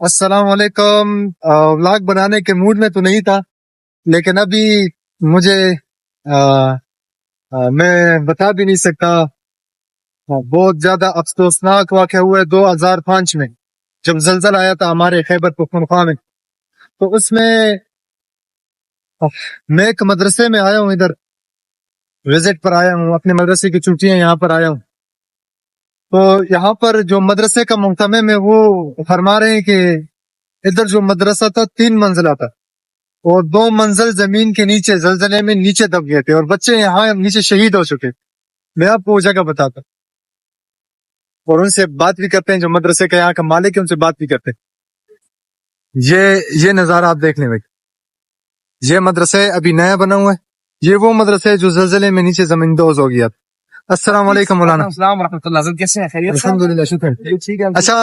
السلام علیکم. व्लॉग बनाने के मूड में तो नहीं था, लेकिन अभी मुझे मैं बता भी नहीं सकता. बहुत ज्यादा अफसोसनाक वाक़या हुआ है 2005 में, जब जलजला आया था हमारे खैबर पख्तूनख्वा में. तो उसमें मैं एक मदरसे में आया हूँ, इधर विजिट पर आया हूँ, अपने मदरसे की छुट्टियां यहाँ पर आया हूँ. तो यहाँ पर जो मदरसे का मुहतमिम है वो फरमा रहे हैं कि इधर जो मदरसा था 3 मंजिला था और 2 मंजिल जमीन के नीचे जलजले में नीचे दब गए थे और बच्चे यहाँ नीचे शहीद हो चुके. मैं आपको वो जगह बताता और उनसे बात भी करते हैं, जो मदरसे का यहाँ का मालिक है उनसे बात भी करते हैं. ये नजारा आप देख लें भाई, ये मदरसा अभी नया बना हुआ है. ये वो मदरसा है जो जलजले में नीचे जमींदोज हो गया. अस्सलाम वालेकुम मौलाना. अस्सलाम रहमतुल्लाह. कैसे हैं? खैरियत से? अल्हम्दुलिल्लाह, शुक्र. ठीक है. अच्छा,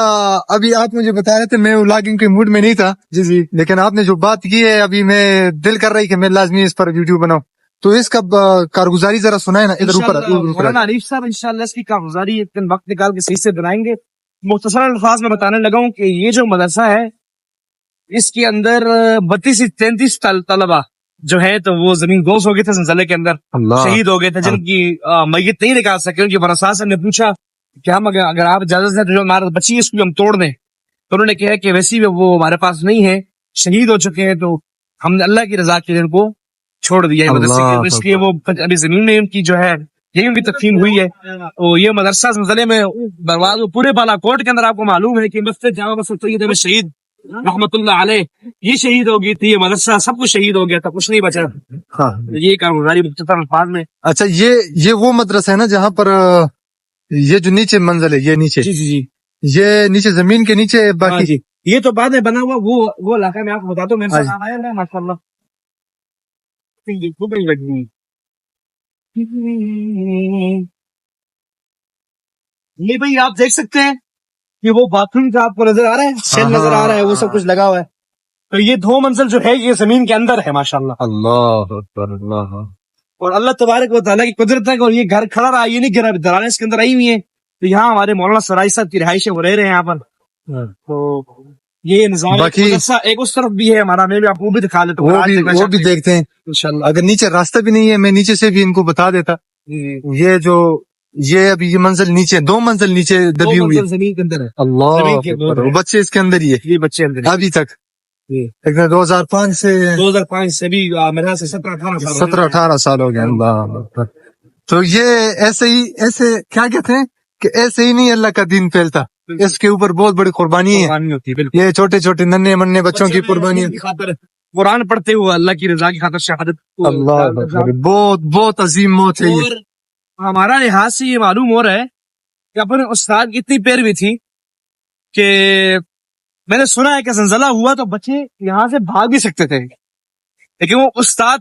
अभी आप मुझे बता रहे थे, मैं व्लॉगिंग के मूड में नहीं था जी, लेकिन आपने जो बात की है अभी मैं दिल कर रही कि मैं लाजमी इस पर वीडियो बनाऊं. तो इसका कारगुजारी जरा सुनाए ना. इधर ऊपर मौलाना आरिफ साहब इंशाल्लाह इसकी कारगुजारी एक दिन वक्त निकाल के सही से बनाएंगे. मुख्तसर अल्फाज में बताने लगा हूँ कि ये जो मदरसा है इसके अंदर 32 से 33 तलबा जो है तो वो जमीन दोष हो गए थे जलजले के अंदर, शहीद हो गए थे, जिनकी मैयत नहीं निकाल सके. उनकी वरसा से ने पूछा कि हम अगर आप इजाजत है तो जो हमारा बच्ची है इसको हम तोड़ दें. तो उन्होंने कहा कि वैसे भी वो हमारे पास नहीं है, शहीद हो चुके हैं, तो हमने अल्लाह की रजा के लिए उनको छोड़ दिया है मदरसे के. तो इसलिए वो अभी जमीन में उनकी जो है यही उनकी तकसीम हुई है. तो ये मदरसा जलजले में बर्बाद, पूरे बालाकोट के अंदर आपको मालूम है कि मस्जिद जामा मस्जिद तैयब में शहीद रहमतुल्लाह अलैह ये शहीद हो गई थी. ये मदरसा सब कुछ शहीद हो गया था, कुछ नहीं बचा. हाँ. ये कारगुजारी मुख्तसर अल्फाज में. अच्छा, ये वो मदरसा है ना जहाँ पर ये जो नीचे मंजिल है, ये नीचे, जी जी जी, ये नीचे जमीन के नीचे बाकी जी. ये तो बाद में बना हुआ वो इलाका मैं आपको बताता हूँ. मेरे साथ आया ना माशाल्लाह. ये भाई आप देख सकते हैं कि वो बाथरूम का आपको नजर आ रहा है, शेल नजर आ रहा है, वो सब कुछ लगा हुआ है. तो ये 2 मंजिल जो है ये जमीन के अंदर है माशाल्लाह. अल्लाह अकबर. अल्लाह. और अल्लाह तबारक व तआला की कुदरत है. और ये घर खड़ा रहा, ये नहीं गिरा, दरारें इसके अंदर आई हुई है. तो यहाँ हमारे मौलाना सराई साहब की रिहाइश है, वो रह रहे हैं यहाँ पर. तो ये निजाम बाकी एक उस तरफ भी है हमारा. मैं भी आपको भी दिखा देता हूँ, वो भी देखते हैं इंशाल्लाह. अगर नीचे रास्ता भी नहीं है मैं नीचे से भी इनको बता देता. ये अभी ये मंजिल नीचे, 2 मंजिल नीचे दबी हुई है, जमीन के अंदर है. अल्लाह. बच्चे इसके अंदर ही है, ये बच्चे अंदर अभी तक. 2005 से भी मेरा से 17-18 साल हो गए. अल्लाह. तो ये ऐसे क्या कहते हैं कि ऐसे ही नहीं अल्लाह का दीन फैलता. इसके ऊपर बहुत बड़ी कुर्बानी है. ये छोटे छोटे नन्हे मन्ने बच्चों की कुर्बानी है. कुरान पढ़ते हुए अल्लाह की रजा की खातिर शहादत. अल्लाह. बहुत अजीम मौत है ये. हमारा लिहाज से ये मालूम हो रहा है कि अपने उस्ताद की इतनी पैरवी थी कि मैंने सुना है कि जलजला हुआ तो बच्चे यहाँ से भाग भी सकते थे, लेकिन वो उस्ताद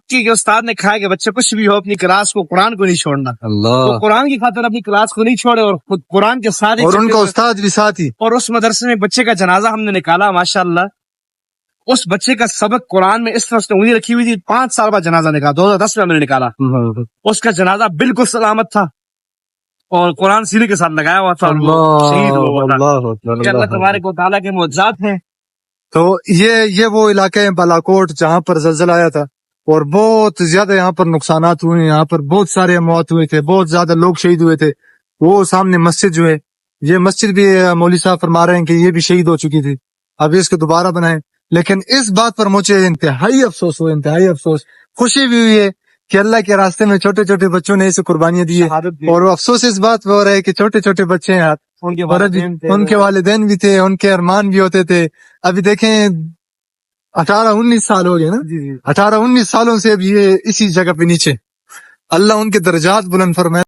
ने कहा कि बच्चे कुछ भी हो अपनी क्लास को, कुरान को नहीं छोड़ना. तो कुरान की खातिर अपनी क्लास को नहीं छोड़े और खुद कुरान के साथ ही, और उनका उस्ताद भी साथ ही. और उस मदरसे में बच्चे का जनाजा हमने निकाला माशाल्लाह. उस बच्चे का सबक कुरान में इस तरह से उंगली रखी हुई थी. 5 साल बाद जनाजा निकाला, 2010 में हमने निकाला. उसका जनाजा बिल्कुल सलामत था और कुरान सीने के साथ लगाया हुआ था. अल्लाह तबारक व तआला के मुअज्जज़ात हैं. तो ये वो इलाके हैं बालाकोट जहाँ पर जलजला आया था और बहुत ज्यादा यहाँ पर नुकसानात हुए. यहाँ पर बहुत सारे मौत हुए थे, बहुत ज्यादा लोग शहीद हुए थे. वो सामने मस्जिद जो है, ये मस्जिद भी मौलवी साहब फरमा रहे हैं कि ये भी शहीद हो चुकी थी, अभी इसको दोबारा बनाए. लेकिन इस बात पर मुझे इंतहाई अफसोस हुआ, इंतहाई अफसोस. खुशी भी हुई है कि अल्लाह के रास्ते में छोटे छोटे बच्चों ने इसे कुर्बानियां दी है. और अफसोस इस बात पर हो रहा है कि छोटे छोटे बच्चे हैं, उनके वालिदैन भी थे, उनके अरमान भी होते थे. अभी देखें 18-19 साल हो गए ना, 18-19 सालों से अब ये इसी जगह पे नीचे. अल्लाह उनके दर्जात बुलंद फरमाए.